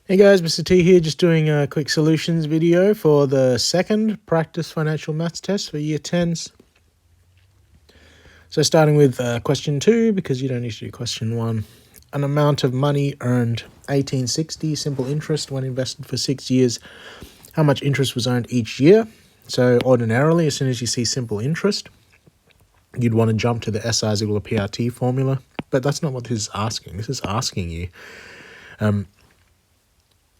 Hey guys, Mr. T here, just doing a quick solutions video for the second practice financial maths test for year 10s. So starting with question 2, because you don't need to do question 1. An amount of money earned 1860, simple interest when invested for 6 years. How much interest was earned each year? So ordinarily, as soon as you see simple interest, you'd want to jump to the SI is equal to PRT formula. But that's not what this is asking. This is asking you,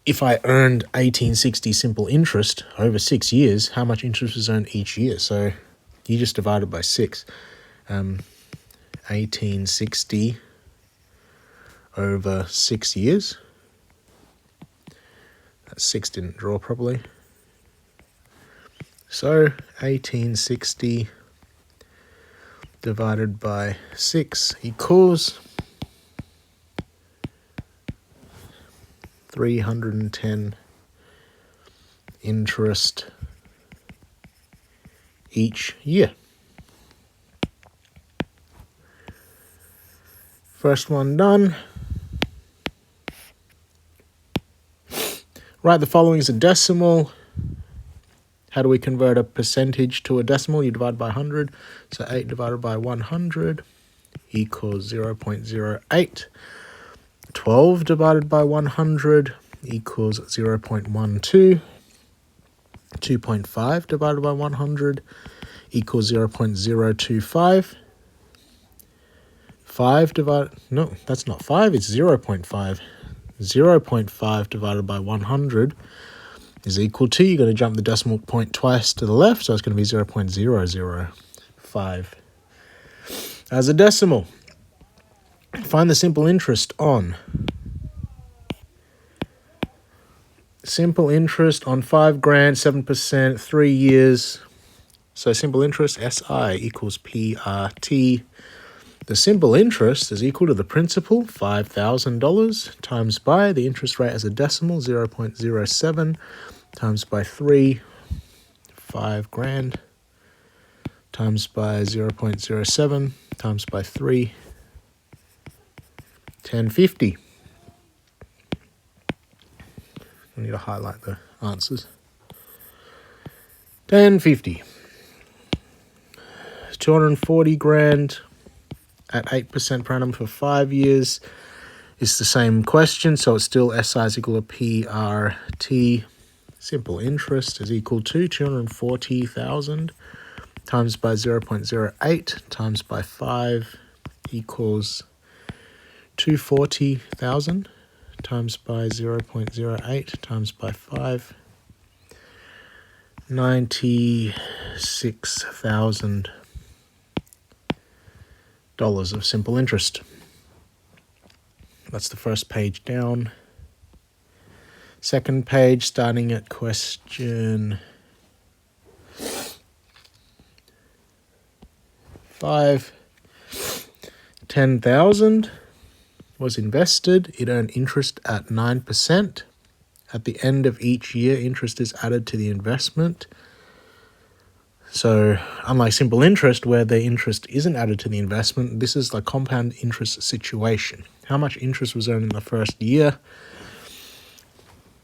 if I earned 1860 simple interest over 6 years, how much interest was earned each year? So you just divide it by 6. 1860 over 6 years. That 6 didn't draw properly. So 1860 divided by 6 equals 310 interest each year. First one done. Write the following as a decimal. How do we convert a percentage to a decimal? You divide by 100. So 8 divided by 100 equals 0.08. 12 divided by 100 equals 0.12. 2.5 divided by 100 equals 0.025. 5 divided... No, that's not 5, it's 0.5. 0.5 divided by 100 is equal to... You're going to jump the decimal point twice to the left, so it's going to be 0.005. As a decimal, find the simple interest on... Simple interest on 5 grand, 7%, 3 years. So simple interest, SI equals PRT. The simple interest is equal to the principal, $5,000, times by the interest rate as a decimal, 0.07, times by 3, 5 grand, times by 0.07, times by 3, 1050. I need to highlight the answers. 1050. 240 grand at 8% per annum for 5 years is the same question, so it's still SI is equal to PRT. Simple interest is equal to 240,000 times by 0.08 times by 5 equals 240,000 times by 0.08 times by 5, $96,000 of simple interest. That's the first page down. Second page, starting at question 5. 10,000 was invested. It earned interest at 9%. At the end of each year, interest is added to the investment. So unlike simple interest, where the interest isn't added to the investment, this is the compound interest situation. How much interest was earned in the first year?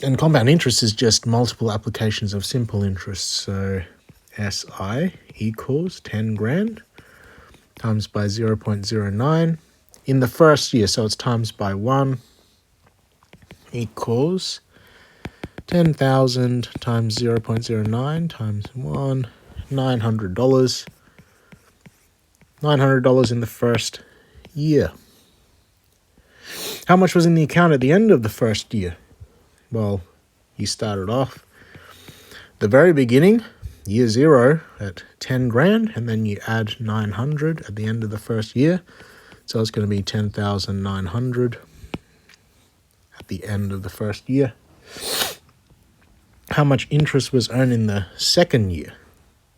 And compound interest is just multiple applications of simple interest. So SI equals 10 grand times by 0.09 in the first year. So it's times by 1 equals 10,000 times 0.09 times 1. $900. $900 in the first year. How much was in the account at the end of the first year? Well, you started off the very beginning, year 0, at 10 grand, and then you add 900 at the end of the first year. So it's going to be 10,900 at the end of the first year. How much interest was earned in the second year?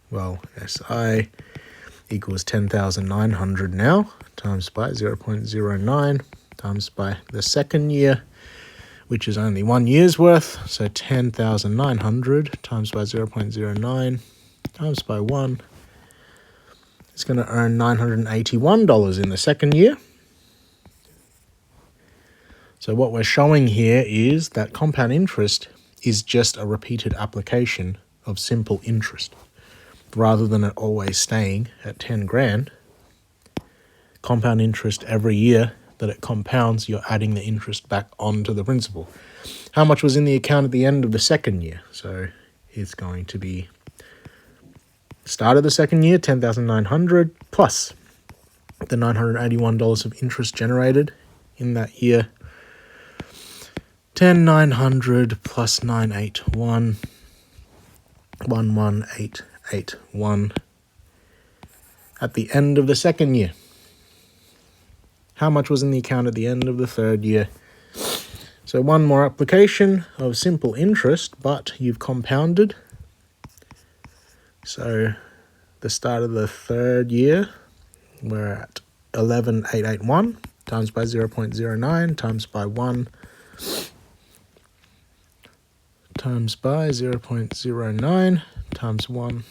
Well, SI equals 10,900 now, times by 0.09, times by the second year, which is only 1 year's worth. So 10,900 times by 0.09, times by 1. It's going to earn $981 in the second year. So what we're showing here is that compound interest is just a repeated application of simple interest. Rather than it always staying at 10 grand, compound interest every year that it compounds, you're adding the interest back onto the principal. How much was in the account at the end of the second year? So it's going to be start of the second year, 10,900 plus the $981 of interest generated in that year. 10,900 plus 981, 11881 at the end of the second year. How much was in the account at the end of the third year? So one more application of simple interest, but you've compounded. So the start of the third year, we're at 11,881 times by 0.09 times by 1 times by 0.09 times 1.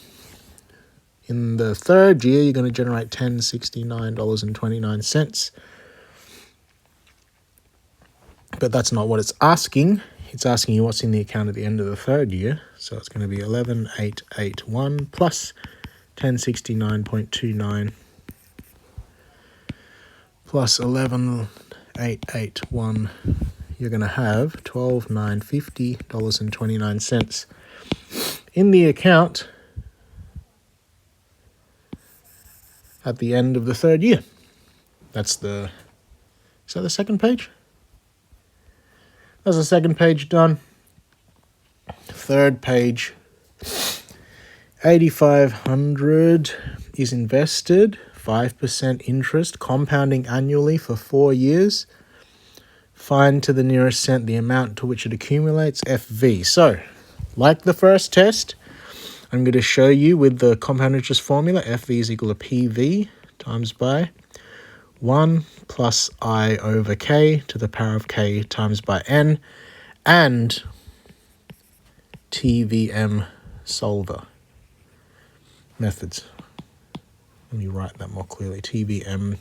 In the third year, you're going to generate $1069.29. But that's not what it's asking. It's asking you what's in the account at the end of the third year. So it's going to be 11,881 plus 1069.29 plus 11,881. You're going to have $12,950.29 in the account at the end of the third year. Is that the second page? That's the second page done. Third page, 8,500 is invested, 5% interest, compounding annually for 4 years. Find to the nearest cent the amount to which it accumulates, FV. So, like the first test, I'm going to show you with the compound interest formula, FV is equal to PV times by 1 plus I over K to the power of K times by N, and TVM solver methods. Let me write that more clearly, TVM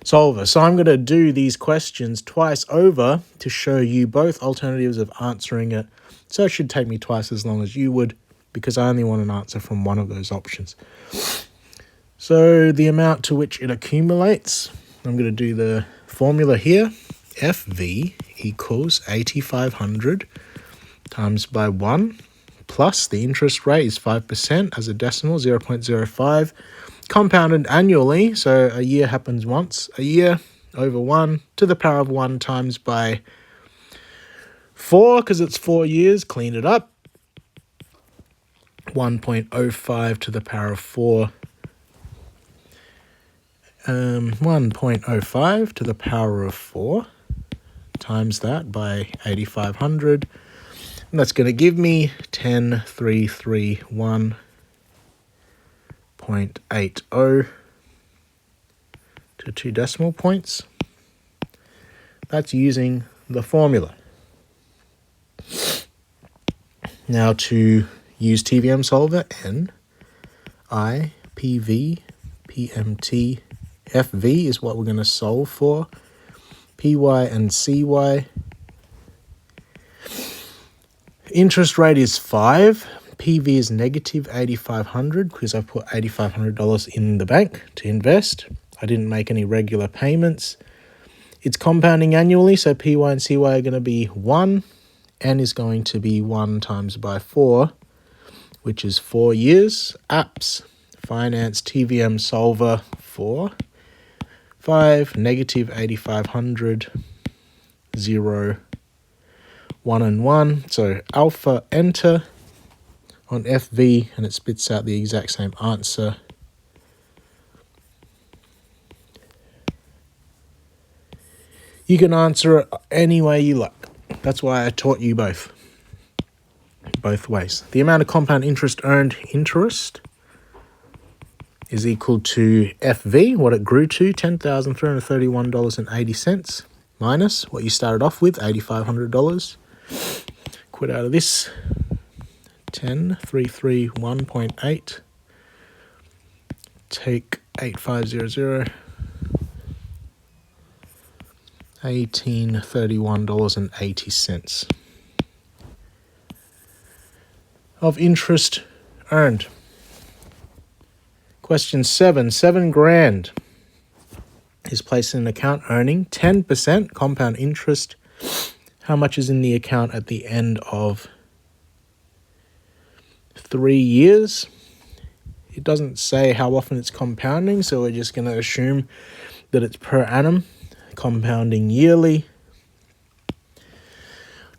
solver. So I'm going to do these questions twice over to show you both alternatives of answering it. So it should take me twice as long as you would, because I only want an answer from one of those options. So the amount to which it accumulates, I'm going to do the formula here. FV equals 8,500 times by 1 plus the interest rate is 5% as a decimal, 0.05. Compounded annually, so a year happens once. A year over 1 to the power of 1 times by 4, because it's 4 years, clean it up. 1.05 to the power of 4. 1.05 to the power of 4 times that by 8,500. And that's going to give me 10,331.80 to 2 decimal points. That's using the formula. Now to use TVM solver, N, I, PV, PMT, FV is what we're going to solve for. PY and CY. Interest rate is 5. PV is negative 8,500 because I put $8,500 in the bank to invest. I didn't make any regular payments. It's compounding annually, so PY and CY are going to be 1. N is going to be 1 times by 4, which is 4 years. Apps, finance, TVM solver, 4. 5, negative 8,500, 0, 1 and 1. So alpha, enter on FV, and it spits out the exact same answer. You can answer it any way you like. That's why I taught you both ways. The amount of compound interest earned interest is equal to FV, what it grew to, $10,331.80, minus what you started off with, $8,500. Quit out of this, 10,331.8, take 8,500, $1,831.80 of interest earned. Question 7. 7 grand is placed in an account earning 10% compound interest. How much is in the account at the end of 3 years? It doesn't say how often it's compounding, so we're just going to assume that it's per annum, compounding yearly.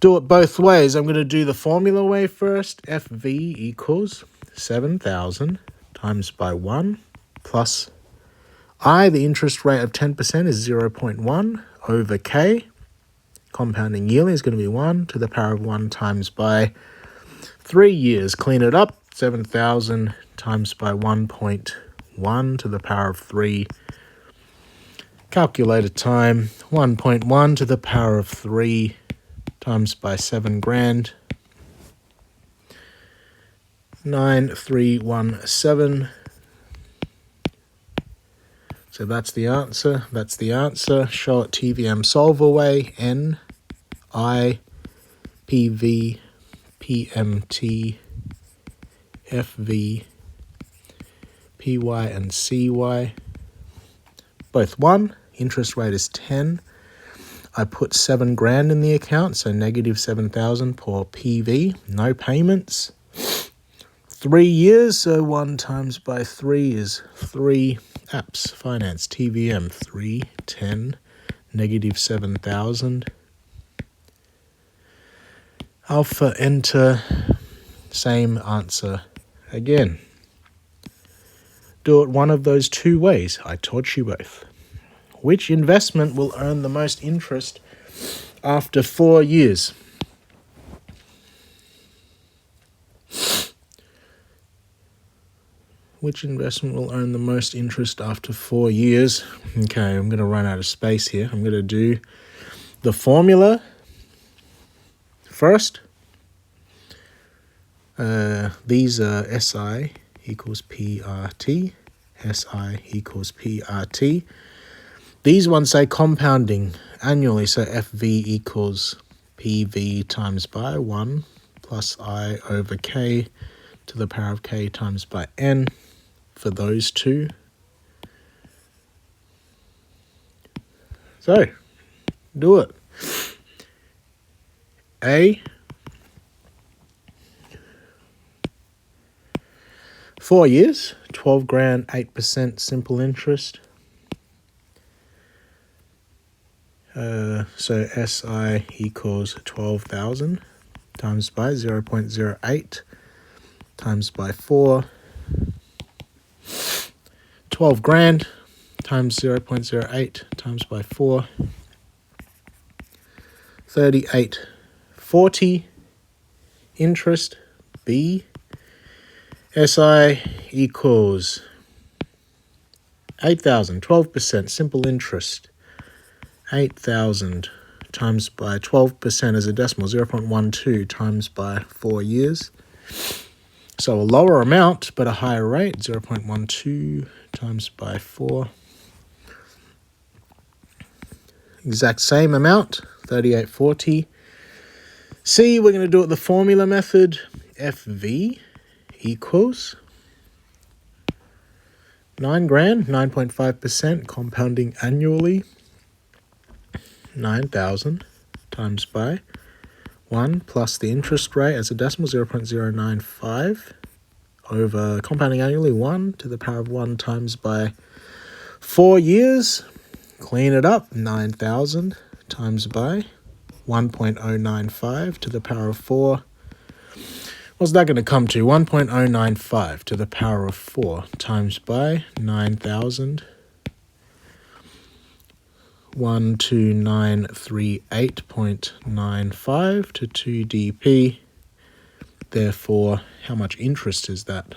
Do it both ways. I'm going to do the formula way first. FV equals 7,000 times by 1 plus I, the interest rate of 10% is 0.1 over K. Compounding yearly is going to be 1 to the power of 1 times by 3 years. Clean it up. 7,000 times by 1.1 to the power of 3. Calculated time. 1.1 to the power of 3 times by 7 grand. 9317. So that's the answer. That's the answer. Show it TVM solver way. N, I, PV, PMT, FV, PY, and CY. Both 1. Interest rate is 10. I put 7 grand in the account, so negative 7,000 per PV. No payments. 3 years, so 1 times by 3 is 3. Apps, finance, TVM, 3, 10, negative 7,000. Alpha, enter, same answer again. Do it one of those 2 ways. I taught you both. Which investment will earn the most interest after 4 years? Which investment will earn the most interest after 4 years? Okay, I'm going to run out of space here. I'm going to do the formula first. These are SI equals PRT. SI equals PRT. These ones say compounding annually, so FV equals PV times by 1 plus I over K to the power of K times by N. For those 2. So, do it. A, 4 years, 12 grand, 8% simple interest. So SI equals 12,000 times by 0.08 times by 4. 12 grand times 0.08 times by 4. 3840 interest. B. SI equals 8,000, 12% simple interest. 8,000 times by 12% as a decimal, 0.12 times by 4 years. So a lower amount, but a higher rate, 0.12 times by 4. Exact same amount, 3840. C, we're going to do it the formula method. FV equals 9 grand, 9.5% compounding annually. 9,000 times by 1 plus the interest rate as a decimal, 0.095 over compounding annually 1 to the power of 1 times by 4 years. Clean it up. 9,000 times by 1.095 to the power of 4. What's that going to come to? 1.095 to the power of 4 times by 9,000. 12938.95 to 2 dp. Therefore, how much interest is that?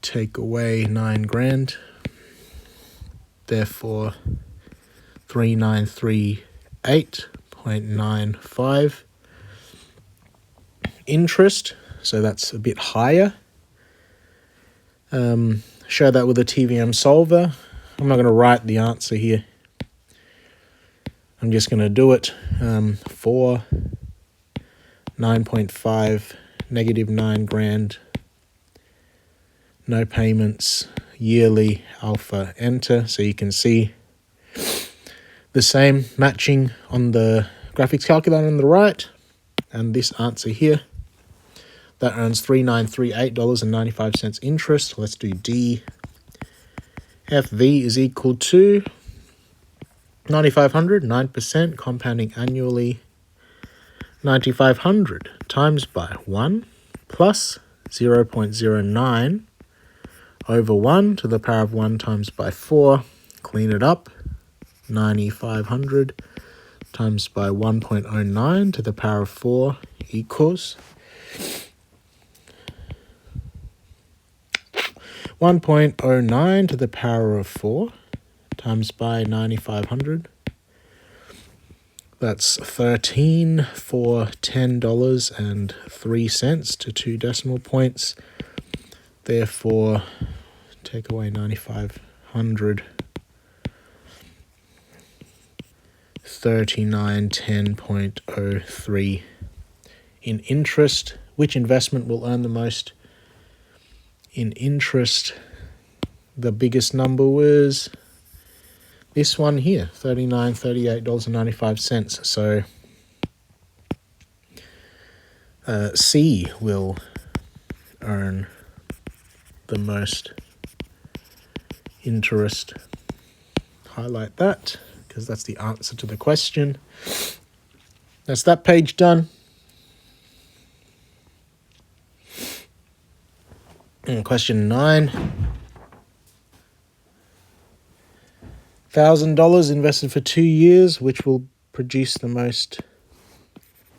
Take away 9 grand. Therefore, 3938.95 interest. So that's a bit higher. Show that with a TVM solver. I'm not going to write the answer here. I'm just going to do it. 4, 9.5, negative 9 grand, no payments, yearly, alpha, enter. So you can see the same matching on the graphics calculator on the right, and this answer here, that earns $3,938.95 interest. Let's do D. FV is equal to 9,500, 9%, compounding annually. 9,500 times by 1 plus 0.09 over 1 to the power of 1 times by 4. Clean it up. 9,500 times by 1.09 to the power of 4 equals 1.09 to the power of 4 times by 9,500. That's 13 for $10.03 to 2 decimal points. Therefore, take away 9,500. 3910.03 in interest. Which investment will earn the most in interest? The biggest number was this one here, $38.95. So C will earn the most interest. Highlight that, because that's the answer to the question. That's that page done. And question 9. $1,000 invested for 2 years, which will produce the most.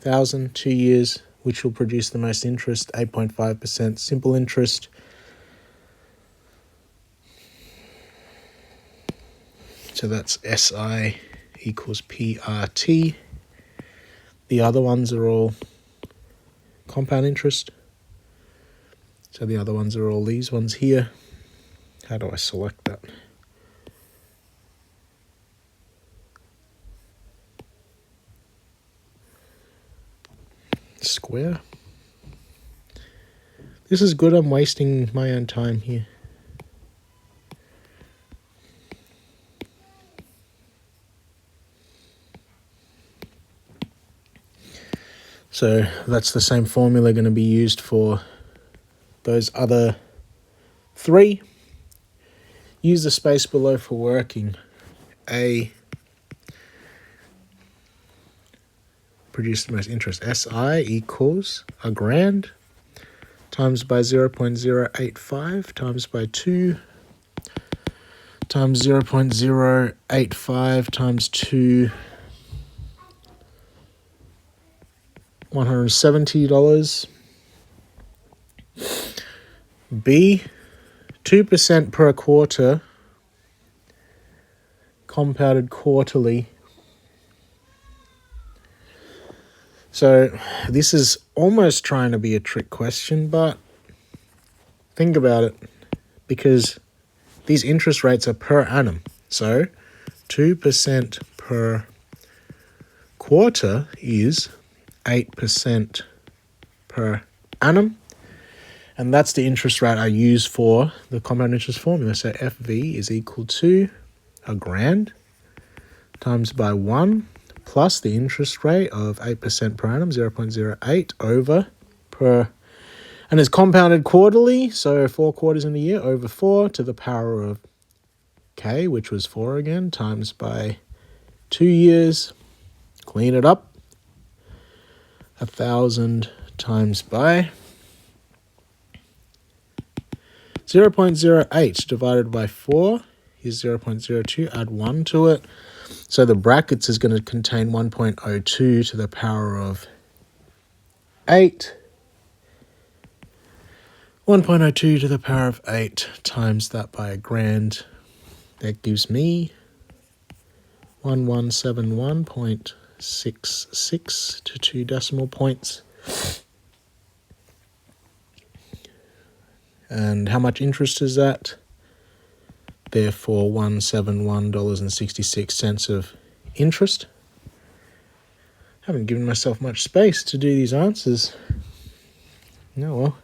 1,000, 2 years, which will produce the most interest. 8.5% simple interest. So that's SI equals PRT. The other ones are all compound interest. So the other ones are all these ones here. How do I select that? Square. This is good. I'm wasting my own time here. So that's the same formula going to be used for those other 3. Use the space below for working. A produce the most interest. SI equals $1,000 times by 0.085 times by 2 times 0.085 times 2, $170. B, 2% per quarter, compounded quarterly. So this is almost trying to be a trick question, but think about it, because these interest rates are per annum. So 2% per quarter is 8% per annum. And that's the interest rate I use for the compound interest formula. So FV is equal to $1,000 times by 1 plus the interest rate of 8% per annum, 0.08 over per, and it's compounded quarterly, so 4 quarters in a year, over 4 to the power of K, which was 4 again, times by 2 years. Clean it up. 1,000 times by 0.08 divided by 4 is 0.02. Add 1 to it. So the brackets is going to contain 1.02 to the power of 8. 1.02 to the power of 8 times that by $1,000. That gives me 1171.66 to 2 decimal points. And how much interest is that? Therefore, $171.66 of interest. Haven't given myself much space to do these answers. No, well.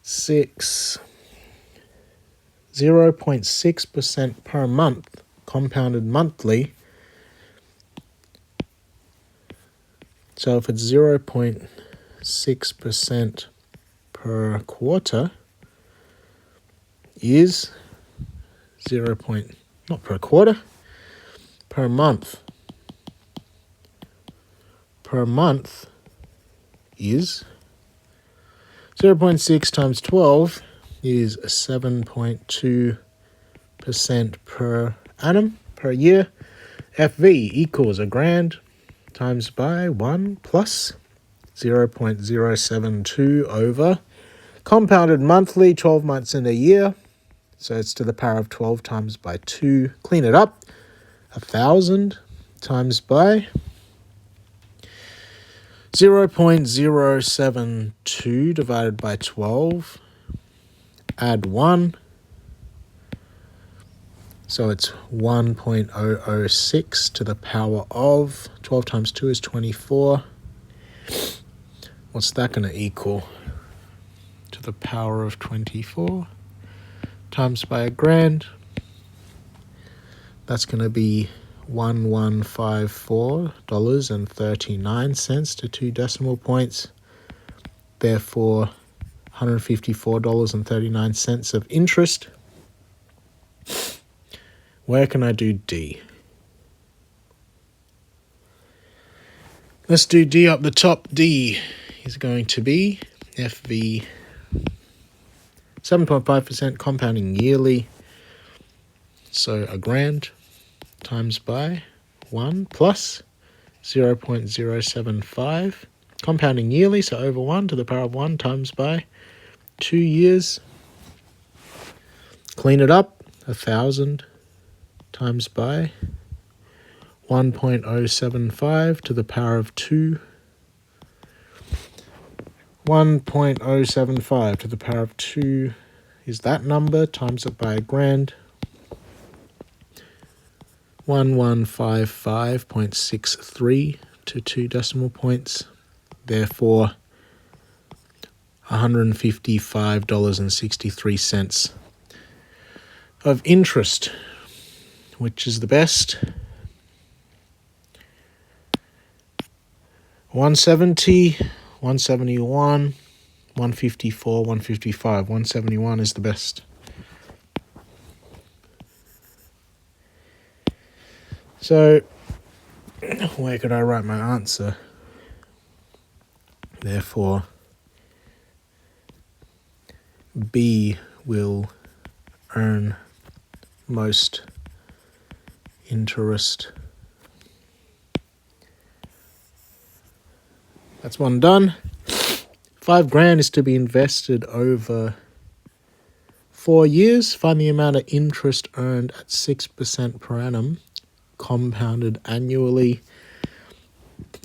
0.6% per month, compounded monthly. So if it's 0.6% per quarter is not per quarter, per month. Per month is 0.6 times 12 is 7.2% per annum, per year. FV equals $1,000 times by 1 plus 0.072 over compounded monthly, 12 months in a year. So it's to the power of 12 times by 2. Clean it up. 1,000 times by 0.072 divided by 12. Add 1. So it's 1.006 to the power of 12 times 2 is 24. What's that going to equal? To the power of 24 times by $1,000. That's going to be $1154.39 to 2 decimal points. Therefore, $154.39 of interest. Where can I do D? Let's do D up the top. D is going to be FV 7.5% compounding yearly. So $1,000 times by 1 plus 0.075 compounding yearly, so over 1 to the power of 1 times by 2 years. Clean it up. 1,000 times by 1.075 to the power of 2. 1.075 to the power of 2 is that number, times it by $1,000. 1155.63 to 2 decimal points. Therefore, $155.63 of interest. Which is the best? 170, 171, 154, 155. 171 is the best. So, where could I write my answer? Therefore, B will earn most interest. That's one done. $5,000 is to be invested over 4 years. Find the amount of interest earned at 6% per annum, compounded annually.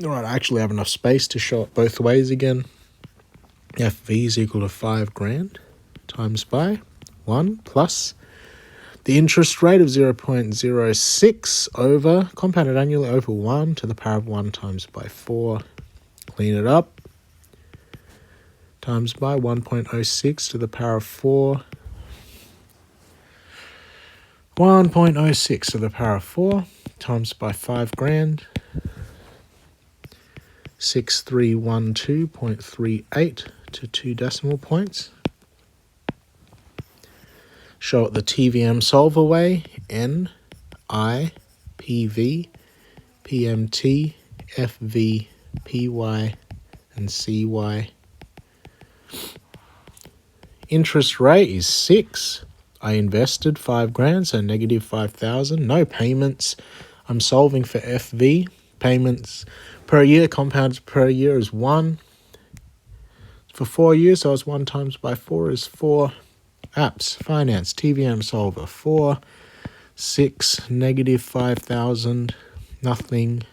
All right, I actually have enough space to show it both ways again. FV is equal to $5,000 times by 1 plus the interest rate of 0.06 over compounded annually over 1 to the power of 1 times by 4. Clean it up. Times by 1.06 to the power of 4. 1.06 to the power of 4 times by $5,000. 6312.38 to 2 decimal points. Show it the TVM solver way. N, I, PV, PMT, FV, PY, and CY. Interest rate is 6. I invested $5,000, so negative 5,000. No payments. I'm solving for FV. Payments per year, compounded per year is 1. For 4 years, so it's 1 times by 4 is 4. Apps, finance, TVM solver, 4, 6, negative 5,000, nothing.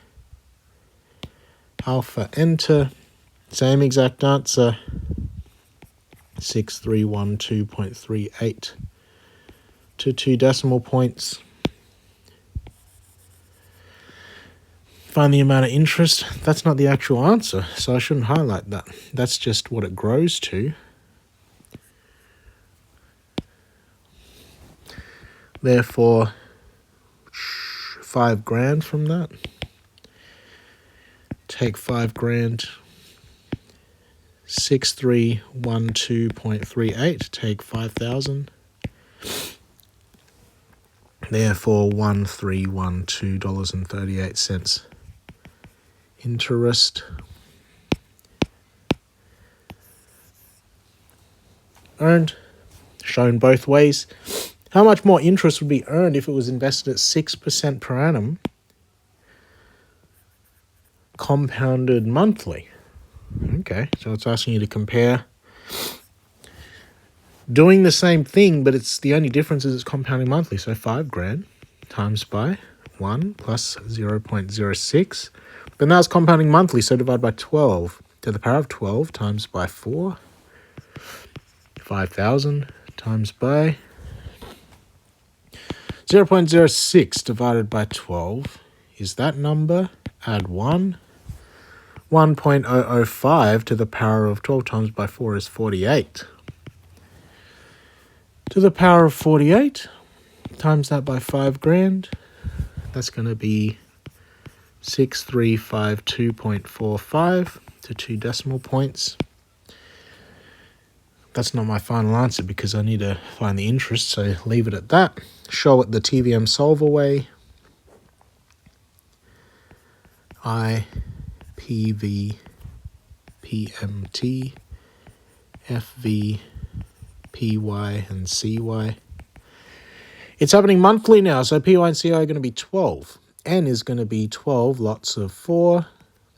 Alpha, enter. Same exact answer. 6312.38 to 2 decimal points. Find the amount of interest. That's not the actual answer, so I shouldn't highlight that. That's just what it grows to. Therefore, 5 grand from that. Take 5 grand. 6312.38. Take 5,000. Therefore, $1312.38 interest earned, shown both ways. How much more interest would be earned if it was invested at 6% per annum, compounded monthly? Okay, so it's asking you to compare doing the same thing, but it's the only difference is it's compounding monthly. So 5 grand times by 1 plus 0.06. But now it's compounding monthly, so divide by 12 to the power of 12 times by 4. 5,000 times by 0.06 divided by 12 is that number. Add 1. 1.005 to the power of 12 times by 4 is 48. To the power of 48, times that by 5 grand, that's going to be 6352.45 to 2 decimal points. That's not my final answer because I need to find the interest, so leave it at that. Show it the TVM solver way. I, PV, PMT, FV, PY, and CY. It's happening monthly now, so PY and CY are going to be 12. N is going to be 12 lots of 4,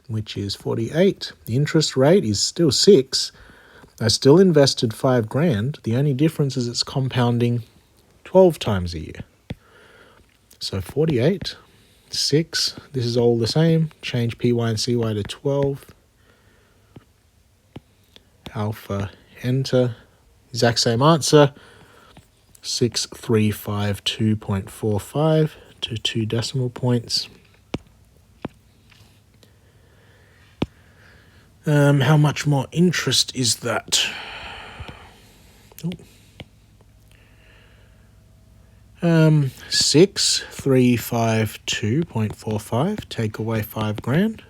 which is 48. The interest rate is still 6. I still invested 5 grand. The only difference is it's compounding 12 times a year. So 48, 6, this is all the same. Change PY and CY to 12. Alpha, enter. Exact same answer. 6352.45 to 2 decimal points. How much more interest is that? 6352.45, take away 5 grand,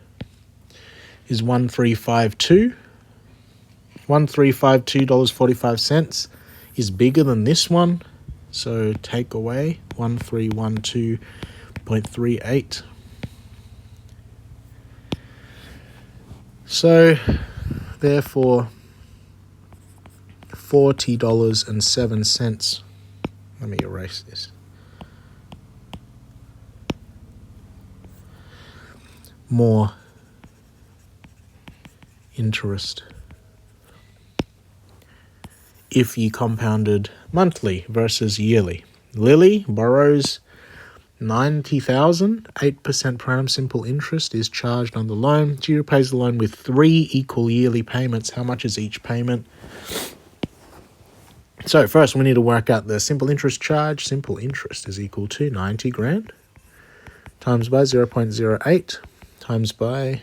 is 1352. $1352.45 is bigger than this one, so take away 1312.38. So therefore $40.07. Let me erase this. More interest if you compounded monthly versus yearly. Lily borrows $90,000, 8% per annum simple interest is charged on the loan. She repays the loan with 3 equal yearly payments. How much is each payment? So first we need to work out the simple interest charge. Simple interest is equal to 90 grand times by 0.08 times by,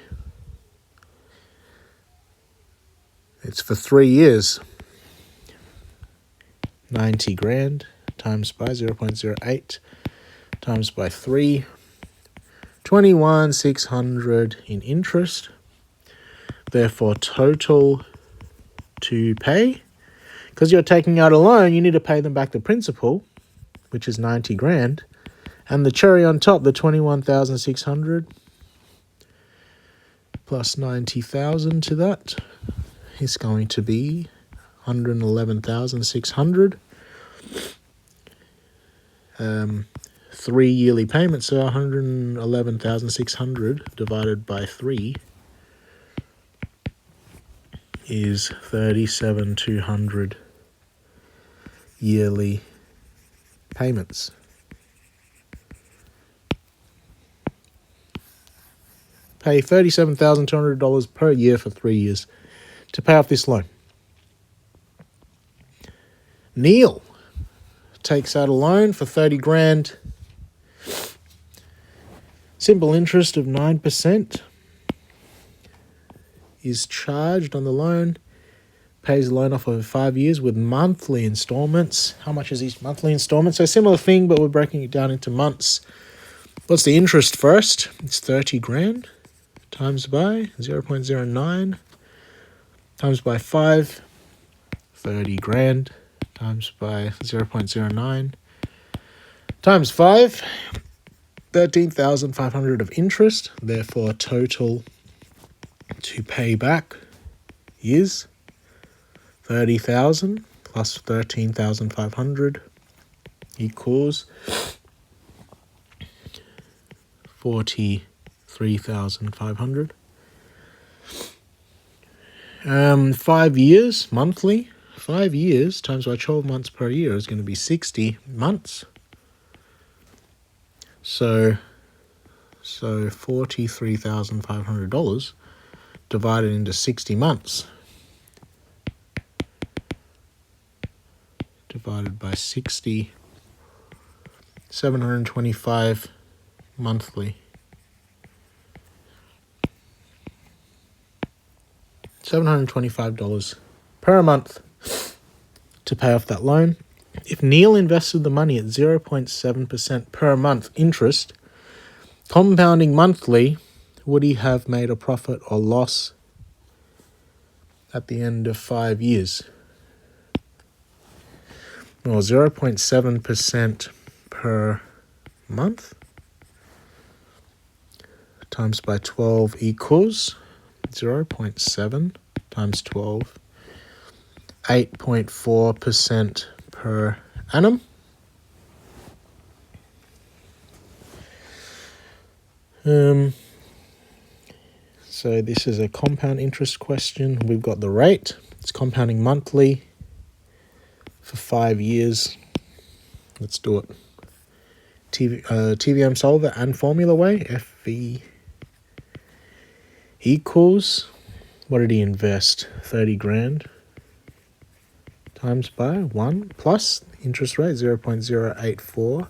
it's for 3 years, 90 grand times by 0.08 times by 3, 21,600 in interest. Therefore, total to pay, because you're taking out a loan, you need to pay them back the principal, which is 90 grand, and the cherry on top, the 21,600 plus 90,000 to that is going to be 111,600. 3 yearly payments, so 111,600 divided by 3 is 37,200 yearly payments. Pay $37,200 per year for 3 years to pay off this loan. Neil, takes out a loan for 30 grand. Simple interest of 9% is charged on the loan. Pays the loan off over 5 years with monthly installments. How much is each monthly installment? So similar thing, but we're breaking it down into months. What's the interest first? It's 30 grand times by 0.09 times by 5. 30 grand times by 0.09 times 5. 13,500 of interest. Therefore, total to pay back is 30,000 plus 13,500 equals 43,500. 5 years monthly. 5 years times by 12 months per year is going to be 60 months. So $43,500 divided into 60 months. Divided by 60, 725 monthly. $725 per month to pay off that loan. If Neil invested the money at 0.7% per month interest, compounding monthly, would he have made a profit or loss at the end of 5 years? Well, 0.7% per month times by 12 equals 0.7 times 12, 8.4% per annum. So this is a compound interest question. We've got the rate. It's compounding monthly for 5 years. Let's do it. TVM solver and formula way. FV equals, what did he invest? 30 grand times by 1 plus interest rate 0.084.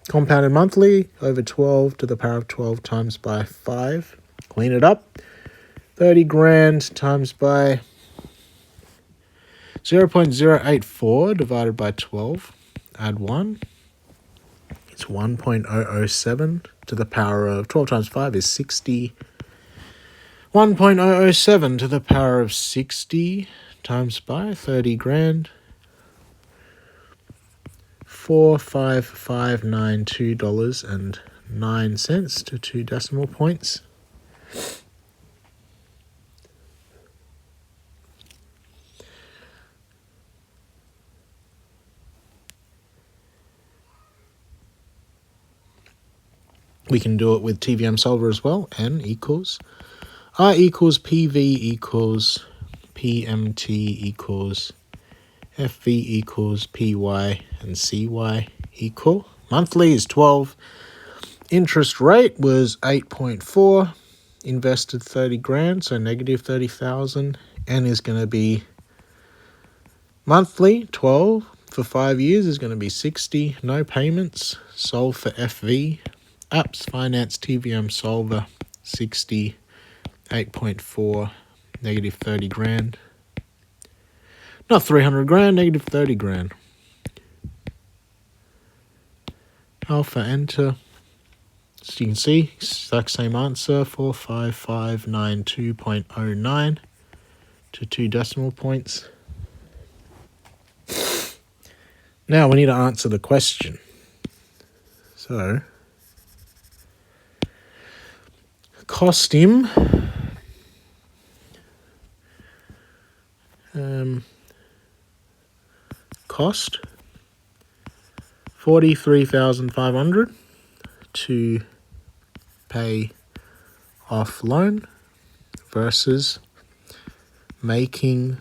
Compounded monthly over 12 to the power of 12 times by 5. Clean it up. 30 grand times by 0.084 divided by 12. Add 1. It's 1.007 to the power of 12 times 5 is 60. 1.007 to the power of 60 times by 30 grand. $4,592.09 to 2 decimal points. We can do it with TVM solver as well. N equals R equals PV equals PMT equals FV equals PY and CY equal. Monthly is 12. Interest rate was 8.4. Invested 30 grand, so negative 30,000. N is going to be monthly 12 for 5 years is going to be 60. No payments. Solve for FV. Apps finance TVM solver 60. 8.4 negative 30 grand. Not 300 grand, negative 30 grand. Alpha, enter. So you can see, exact same answer, 45592.09 to 2 decimal points. Now we need to answer the question. So, cost him cost 43,500 to pay off loan versus making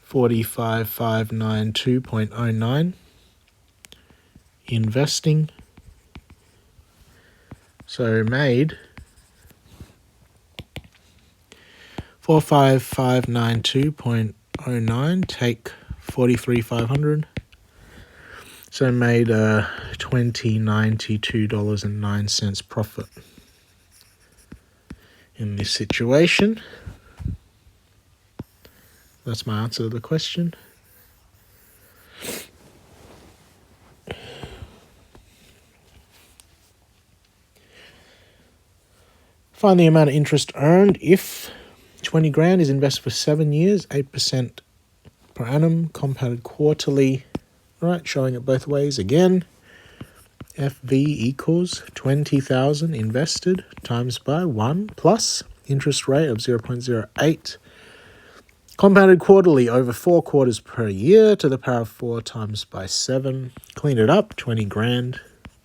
45,592.09 investing. So made 45,592.09 take $43,500. So made $20.92.09 profit in this situation. That's my answer to the question. Find the amount of interest earned if 20 grand is invested for 7 years, 8% per annum, compounded quarterly. Right, showing it both ways again. FV equals 20,000 invested times by 1 plus interest rate of 0.08. Compounded quarterly over 4 quarters per year to the power of 4 times by 7. Clean it up, 20 grand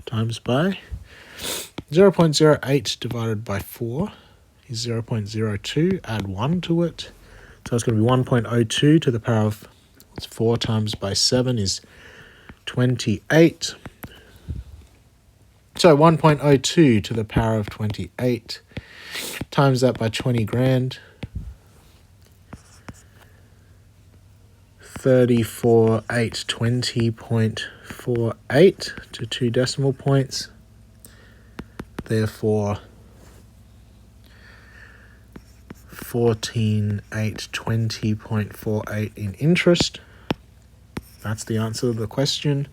times by 0.08 divided by 4 is 0.02. Add 1 to it. So it's going to be 1.02 to the power of 4 times by 7 is 28. So 1.02 to the power of 28. Times that by 20 grand. 34,820.48 to 2 decimal points. Therefore, 14,820.48 in interest. That's the answer to the question.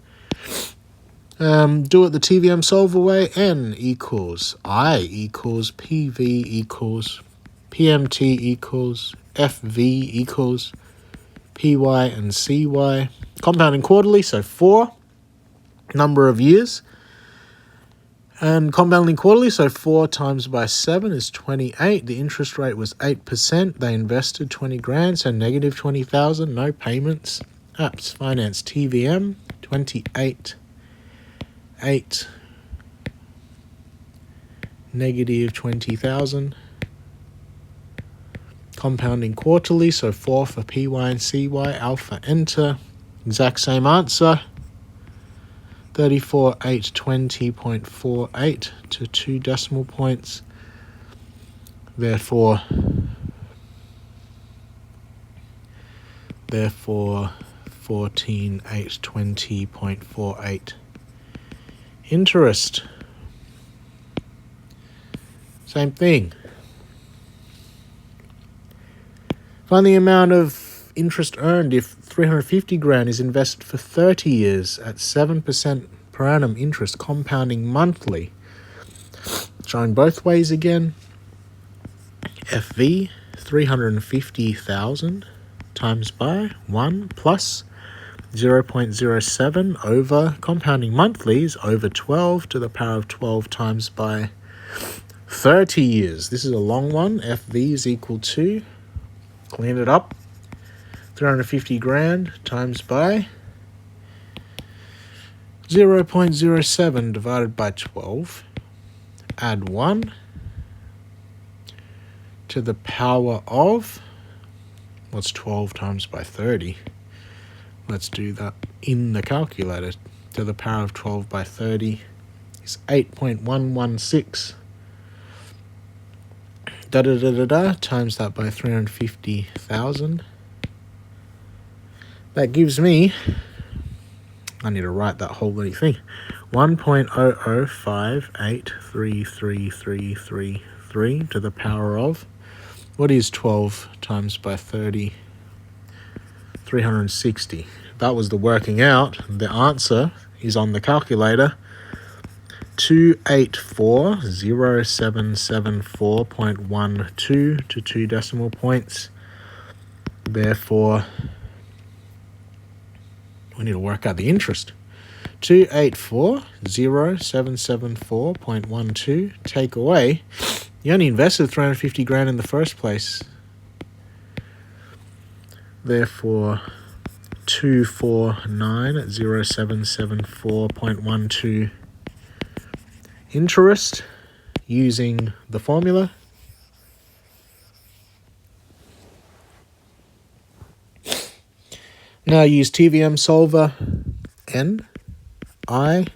Do it the TVM solver way. N equals I equals PV equals PMT equals FV equals PY and CY. Compounding quarterly, so 4 number of years. And compounding quarterly, so 4 times by 7 is 28. The interest rate was 8%. They invested 20 grand, so negative 20,000, no payments. Apps Finance TVM, 28. 8 negative 20,000. Compounding quarterly, so 4 for PY and CY. Alpha enter. Exact same answer. 34,820.48 to 2 decimal points. Therefore 14,820.48 interest. Same thing. Find the amount of interest earned if 350 grand is invested for 30 years at 7% per annum interest, compounding monthly. Showing both ways again. FV, 350,000 times by 1 plus 0.07 over compounding monthly is over 12 to the power of 12 times by 30 years. This is a long one. FV is equal to, clean it up, 350 grand times by 0.07 divided by 12. Add 1 to the power of, what's 12 times by 30? Let's do that in the calculator. To the power of 12 by 30 is 8.116. Times that by 350,000. That gives me, I need to write that whole bloody thing, 1.005833333 to the power of, what is 12 times by 30? 360. That was the working out. The answer is on the calculator. 284,0774.12 to 2 decimal points. Therefore, we need to work out the interest. 284,0774.12. Take away. You only invested 350 grand in the first place. Therefore, 249,0774.12 interest using the formula. Now use TVM solver. N, I,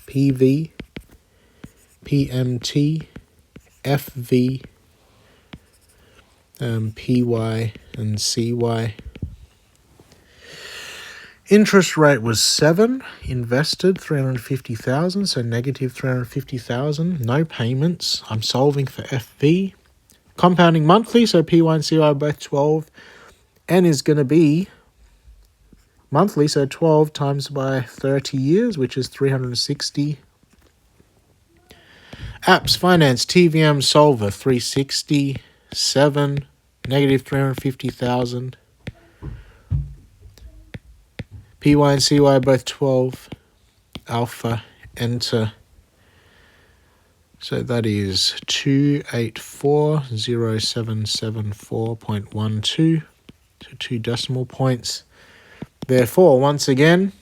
PV, PMT, FV, PY, and CY. Interest rate was 7, invested 350,000, so negative 350,000, no payments. I'm solving for FV. Compounding monthly, so PY and CY are both 12. N is going to be monthly, so 12 times by 30 years, which is 360. Apps, finance, TVM, solver, 360, 7, negative 350,000. PY and CY are both 12. Alpha, enter. So that is 284,0774.12. So 2 decimal points. Therefore, once again,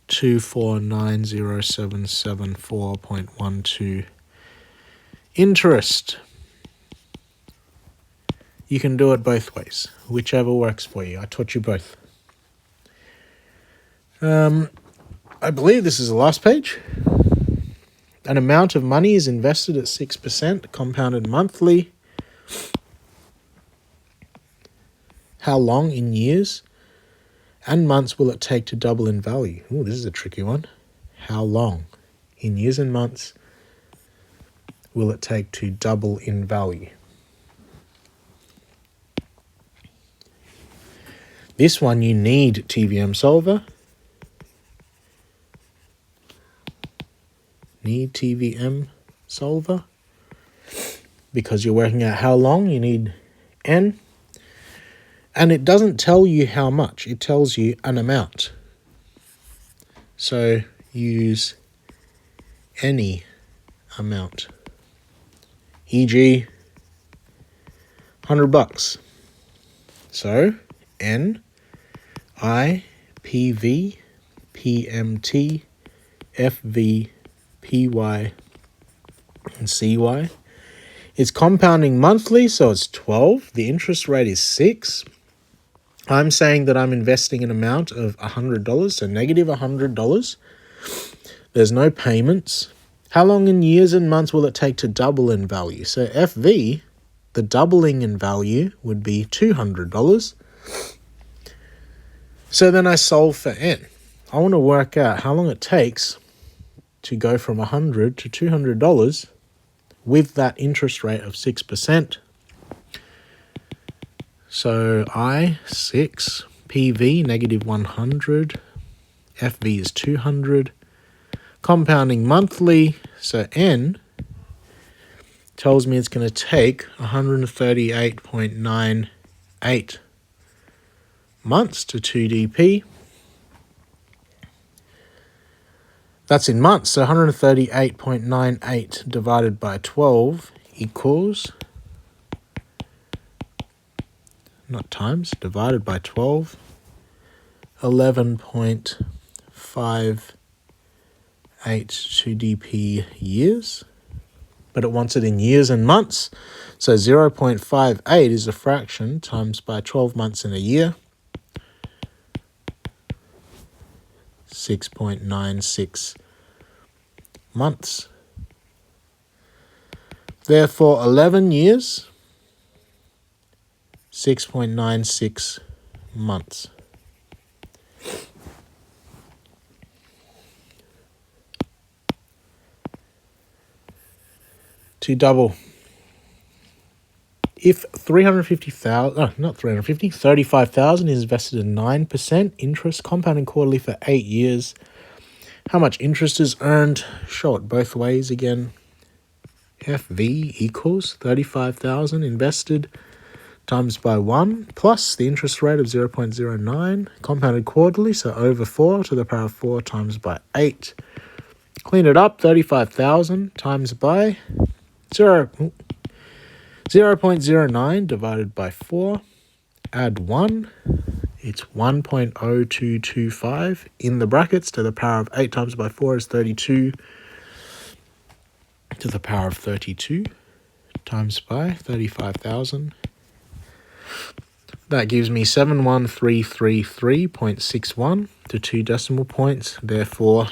249,0774.12 interest. You can do it both ways, whichever works for you. I taught you both. I believe this is the last page. An amount of money is invested at 6%, compounded monthly. How long in years and months will it take to double in value? Ooh, this is a tricky one. How long in years and months will it take to double in value? This one you need TVM solver. Need TVM solver. Because you're working out how long, you need N. And it doesn't tell you how much, it tells you an amount. So use any amount. E.g., $100. So N, I, PV, PMT, FV, PY, and CY. It's compounding monthly, so it's 12. The interest rate is 6. I'm saying that I'm investing an amount of $100, so negative $100. There's no payments. How long in years and months will it take to double in value? So FV, the doubling in value would be $200. So then I solve for N. I want to work out how long it takes to go from $100 to $200 with that interest rate of 6%. So I, 6, PV, negative 100, FV is 200. Compounding monthly, so N tells me it's going to take 138.98 months to 2DP. That's in months, so 138.98 divided by 12 equals, not times, divided by 12, 11.58 2DP years. But it wants it in years and months, so 0.58 is a fraction times by 12 months in a year. 6.96 months. Therefore, 11 years, 6.96 months. To double. If 35,000 is invested in 9% interest compounding quarterly for 8 years, how much interest is earned? Show it both ways again. FV equals 35,000 invested times by 1 plus the interest rate of 0.09 compounded quarterly, so over 4 to the power of 4 times by 8. Clean it up, 35,000 times by 0.09 divided by 4, add 1, it's 1.0225 in the brackets to the power of 8 times by 4 is 32 to the power of 32 times by 35,000. That gives me 71333.61 to 2 decimal points, therefore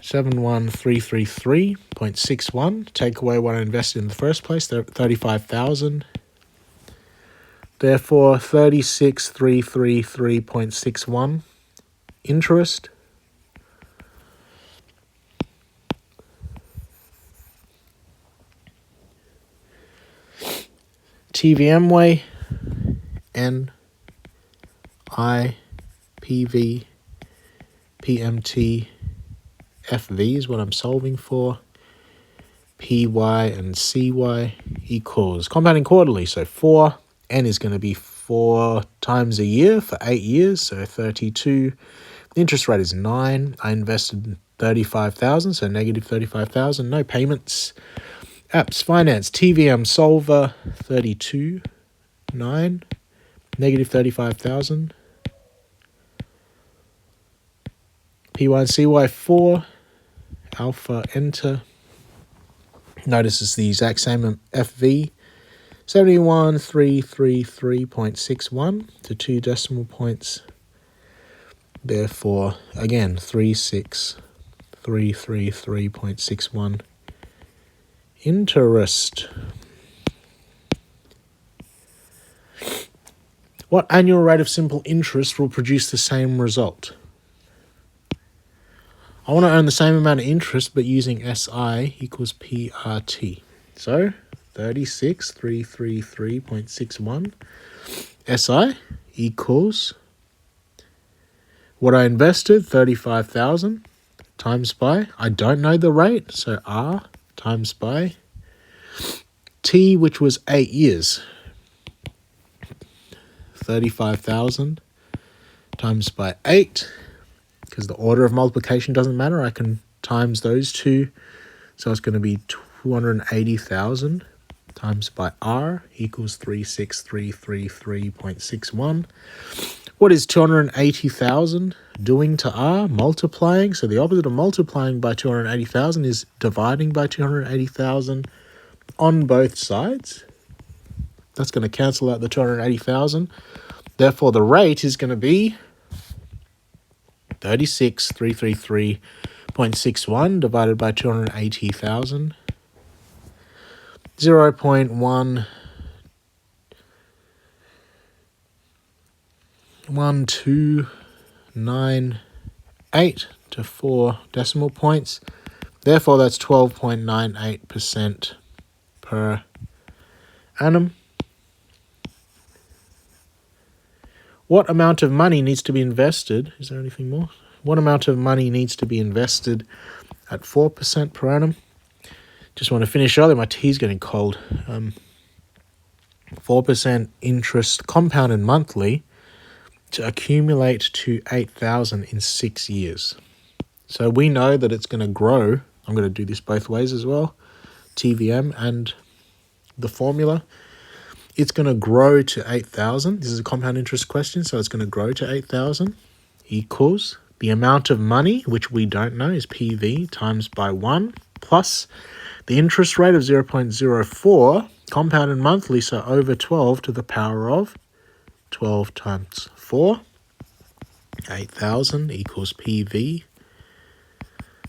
71333.61. Take away what I invested in the first place, 35,000. Therefore, 36,333.61 interest. TVM way, N, I, PV, PMT, FV is what I'm solving for. PY and CY equals compounding quarterly. So 4, N is going to be 4 times a year for 8 years. So 32. The interest rate is 9. I invested 35,000, so negative 35,000. No payments. Apps Finance TVM Solver 32, 9, negative 35,000. PY and CY 4. Alpha enter. Notice it's the exact same FV. 71,333.61 to 2 decimal points. Therefore, again, 36,333.61 interest. What annual rate of simple interest will produce the same result? I want to earn the same amount of interest, but using SI equals PRT. So, 36,333.61 SI equals what I invested, 35,000, times by, I don't know the rate, so R times by T, which was 8 years. 35,000 times by 8. Because the order of multiplication doesn't matter, I can times those two. So it's going to be 280,000 times by R equals 36,333.61. What is 280,000 doing to R? Multiplying. So the opposite of multiplying by 280,000 is dividing by 280,000 on both sides. That's going to cancel out the 280,000. Therefore, the rate is going to be 36,333.61 divided by 280,000. 0.1298 to 4 decimal points. Therefore, that's 12.98% per annum. What amount of money needs to be invested? Is there anything more? What amount of money needs to be invested at 4% per annum? Just want to finish early. My tea's getting cold. 4% interest compounded monthly to accumulate to 8,000 in 6 years. So we know that it's going to grow. I'm going to do this both ways as well. TVM and the formula. It's going to grow to 8,000. This is a compound interest question, so it's going to grow to 8,000 equals the amount of money, which we don't know, is PV, times by 1, plus the interest rate of 0.04, compounded monthly, so over 12 to the power of 12 times 4. 8,000 equals PV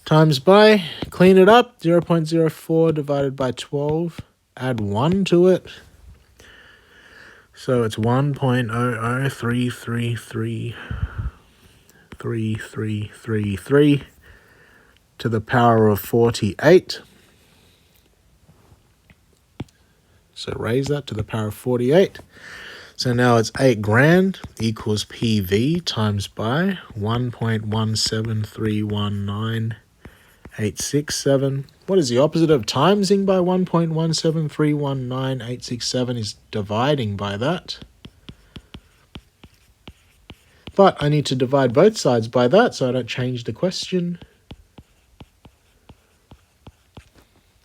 times by, clean it up, 0.04 divided by 12, add 1 to it. So it's 1.00333 to the power of 48. So raise that to the power of 48. So now it's 8 grand equals PV times by 1.17319,867. What is the opposite of timesing by 1.17319,867 is dividing by that. But I need to divide both sides by that so I don't change the question.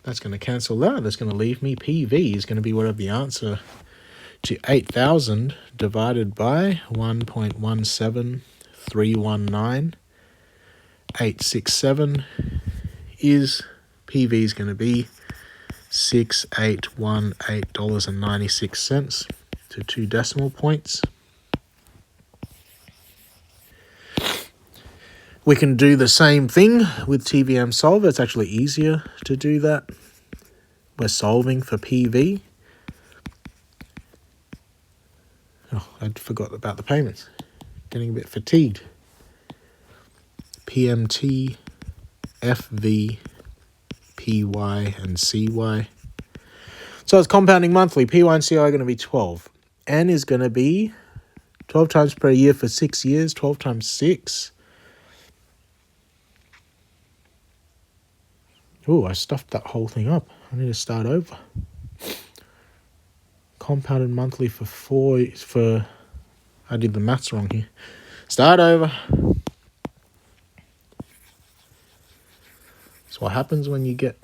That's going to cancel that. That's going to leave me PV is going to be whatever the answer to 8,000 divided by 1.17319,867 is. PV is going to be $6,818.96 to 2 decimal points. We can do the same thing with TVM Solver. It's actually easier to do that. We're solving for PV. I forgot about the payments. Getting a bit fatigued. PMT, FV, PY, and CY. So it's compounding monthly. PY and CY are going to be 12. N is going to be 12 times per year for 6 years. 12 times 6. Ooh, I stuffed that whole thing up. I need to start over. Compounded monthly for I did the maths wrong here. Start over. That's what happens when you get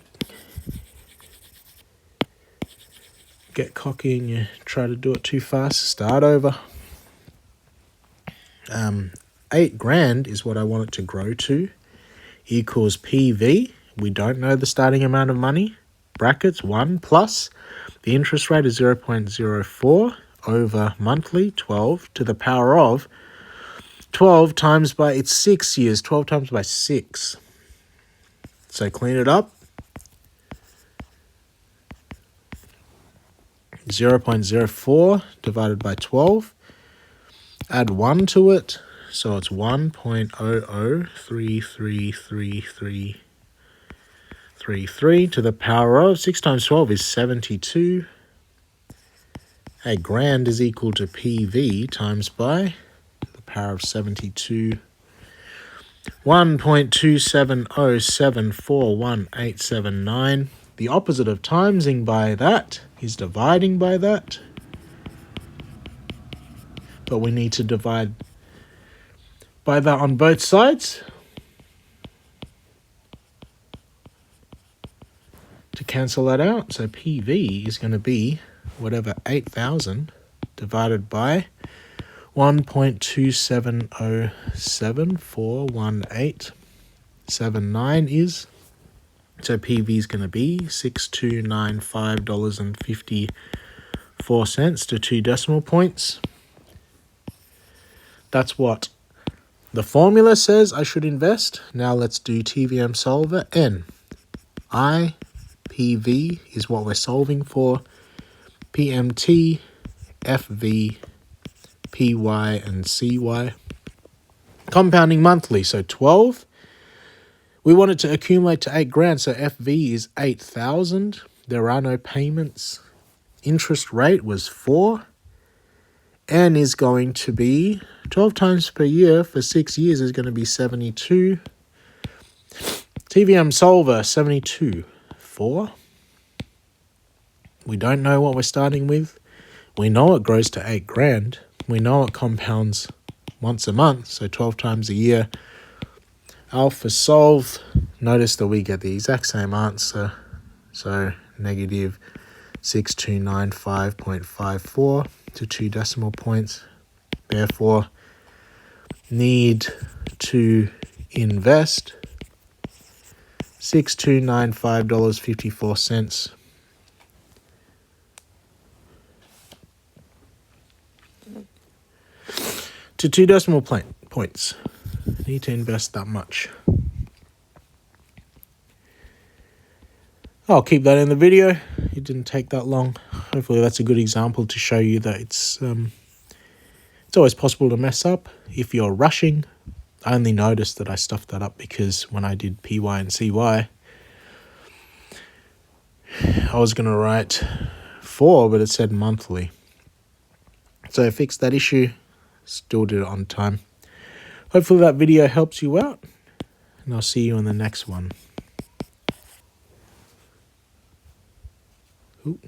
cocky and you try to do it too fast. Start over. 8 grand is what I want it to grow to. Equals PV. We don't know the starting amount of money. Brackets 1 plus. The interest rate is 0.04 over monthly 12 to the power of 12 times by, it's 6 years, 12 times by 6. So clean it up. 0.04 divided by 12. Add 1 to it. So it's 1.00333333 to the power of 6 times 12 is 72. 8 grand is equal to PV times by the power of 72. 1.270741879. The opposite of timesing by that is dividing by that. But we need to divide by that on both sides to cancel that out. So PV is going to be whatever 8,000 divided by 1.270741879 is. So PV is going to be $6,295.54 to 2 decimal points. That's what the formula says I should invest. Now let's do TVM solver. N. I. PV is what we're solving for. PMT, FV, PY, and CY. Compounding monthly, so 12. We want it to accumulate to 8 grand, so FV is 8,000. There are no payments. Interest rate was 4. N is going to be 12 times per year for 6 years is going to be 72. TVM solver, 72. 4. We don't know what we're starting with. We know it grows to 8 grand. We know it compounds once a month, so 12 times a year. Alpha solve. Notice that we get the exact same answer. So negative 6295.54 to 2 decimal points. Therefore, need to invest $6,295.54 to 2 decimal points. Need to invest that much. I'll keep that in the video. It didn't take that long. Hopefully that's a good example to show you that it's always possible to mess up if you're rushing. I only noticed that I stuffed that up because when I did PY and CY, I was going to write 4, but it said monthly. So I fixed that issue, still did it on time. Hopefully that video helps you out, and I'll see you in the next one. Ooh.